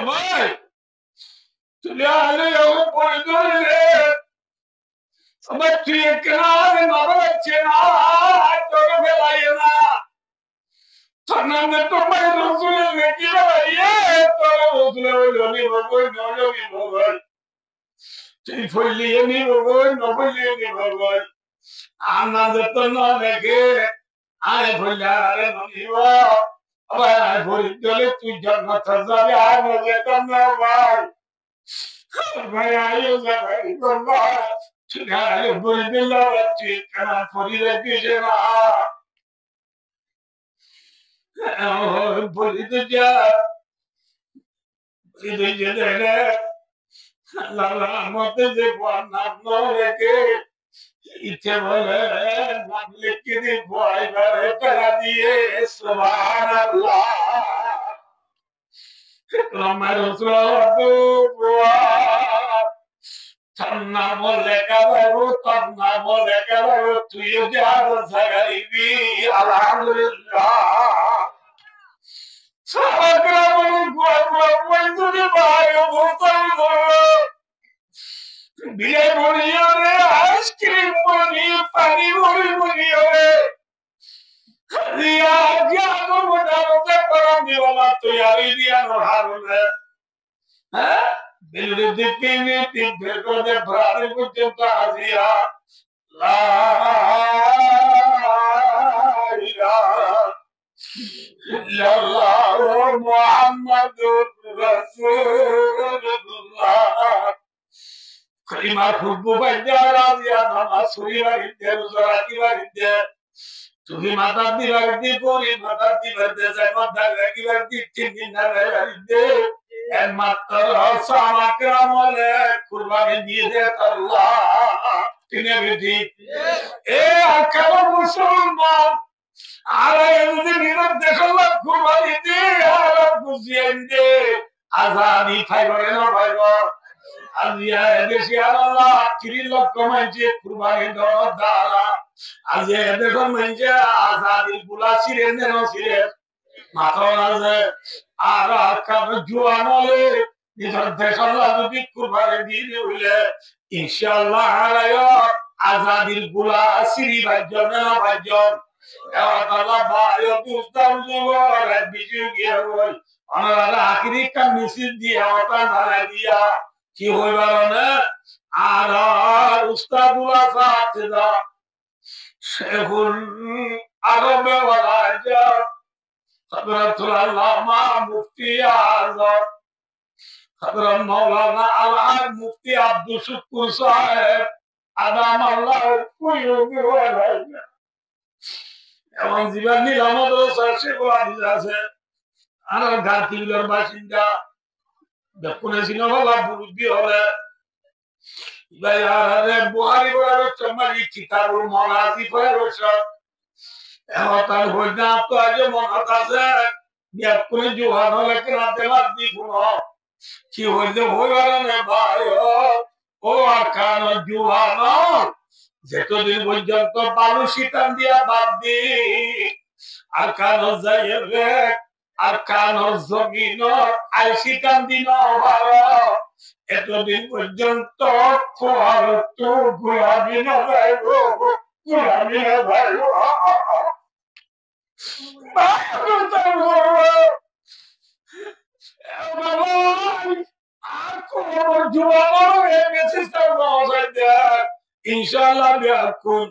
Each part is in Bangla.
ভাই তুলে আলে ও পড়ে ধরলে আমার তুই কেন নড়ছে না তোর বেলায় না সামনে তোমার রসুলের নেকি বাড়িয়ে তোর রসুলের ওই রনি ভগবান নরমি ভগবান তুই ফলিয়ে নি ভগবান নফলিয়ে নি ভগবান আনা যত না দেখে আয় ফলিয়া আরে ননিব আবার আয় ফলি চলে তুই জন্মত যাবে আর মজে কম না ভাই ভাই আয়ো যা ভাই বাবা তুই আয় বই দিল তুই কেন ফলি রেখেছে না বলি তো যা বলি তো যে লালা মতে যে নাম রেখে ইচ্ছে বলে নাম লিখে দি ভয় করে পেলা দিয়ে সুবহানাল্লাহ আমার রসুল তন্না বলে কাবারু তন্না বলে কাবারু তুই যা সাগাইবি আলহামদুলিল্লাহ সারা বলে গোয়া বন্ধুরে ভাই অবস্থান বিয়ে বলিও রে আইসক্রিম বলি পানি বলিও রে রিয়া জানো মোটামুটি করাম দিওলা তৈরি দিয়া নহারুলে হ্যাঁ বিলুরে দিকে নিতে বেগরে ভ্রারে পর্যন্ত আসিয়া লা ইলাহা ইল্লাল্লাহ মুহাম্মাদুর রাসূলুল্লাহ কলিমা খুবু বাজারা দিয়া নামাজ সুরিবা ইতে রোজা কিবা ইতে তুমি মাতা দিবার দি পরি মাতা দিবার দে যায় মাতা লাগিবার দি তিন না ইতে একমাত্র সামাকরামলে কুরবানি দিয়ে দে আল্লাহ তিনি বিধি এ আকাল মুসলমান আরে যদি নিরব দেখলা কুরবানি দে আর বুঝিয়েন দে আজাদি ফাইবরে না ফাইবর আজিয়া দেশে আল্লাহ 30 লক্ষ মাইছে কুরবানি দেওয়ার দ্বারা আজি দেখুন মাইছে আজাদি বুলা ছিলেন না ছিলেন মাথা আছে আর কার জুয়ানলে নিজের দেশাল্লাহ যদি কুরবানি দিয়ে হইলে ইনশাআল্লাহ আলাইয়া আজাদির বুলা সিরি ভাজন না ভাজন এওয়াতাল্লাহ ভাই দুস্তাম জুয়ার বিজু গিয়া হই অনারা আখিরি কাম মিছিল দিয়ে এওয়াতা ধারা দিয়া কি হইবার না আর উস্তাদুল্লাহ সাহেব শেখুল আরবে ওয়ালাজা হযরতুল আল্লামা মুফতি আযম হযরত মাওলানা আল মুফতি আব্দুল শুকুর সাহেব আদামাল্লাহু কুয়ুবি ওয়ালাজা এবং জীবন নিলাম মাদ্রাসা শেখুল আছে আর গাতিলের বাসিন্দা দেখুনে সিনেমা বুরুদি হলে বাইরে বুহারি বড় চমারি কিতাবুল মাগাজি ফেরশ এমতার হইনা তো আজ মনত আছে দেখুনে জোহান হলে কেনা দেলার দি গুনো কি হইলে হইবার না ভাই ও আকান জোহান যতদিন পর্যন্ত বালু শীতান দিয়া বাদ দি আকান যাইবে আকান জমিন আইসিতান দিন ভালো এতদিন পর্যন্ত খোয়ার তো গুলামি না যাইব গুলামি না যাইব ইনশাআল্লাহ বিয়াকুন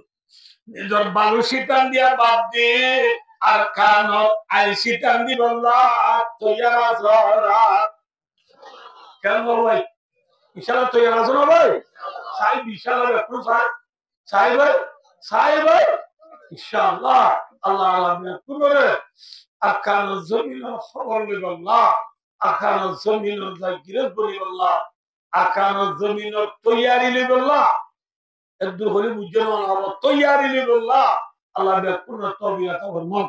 নিজের বালু শীতান দিয়া বাদ দি আর কানত আই শীতান দিব তৈয়ার আছে কেন ভাই ইনশাআল্লাহ তৈয়ার আছে না ভাই সাই ইনশাআল্লাহ একটু সাই ভাই ইনশাআল্লাহ আল্লাহ আলামিন করে আকান জমিন খবর লিবাল্লাহ আকান জমিন জাকিরাত বলিবাল্লাহ আকান জমিন তৈয়ারি লিবাল্লাহ একদু হলি বুঝনো না তৈয়ারি লিবাল্লাহ আল্লাহ বেকুন তবিয়াত ওর মন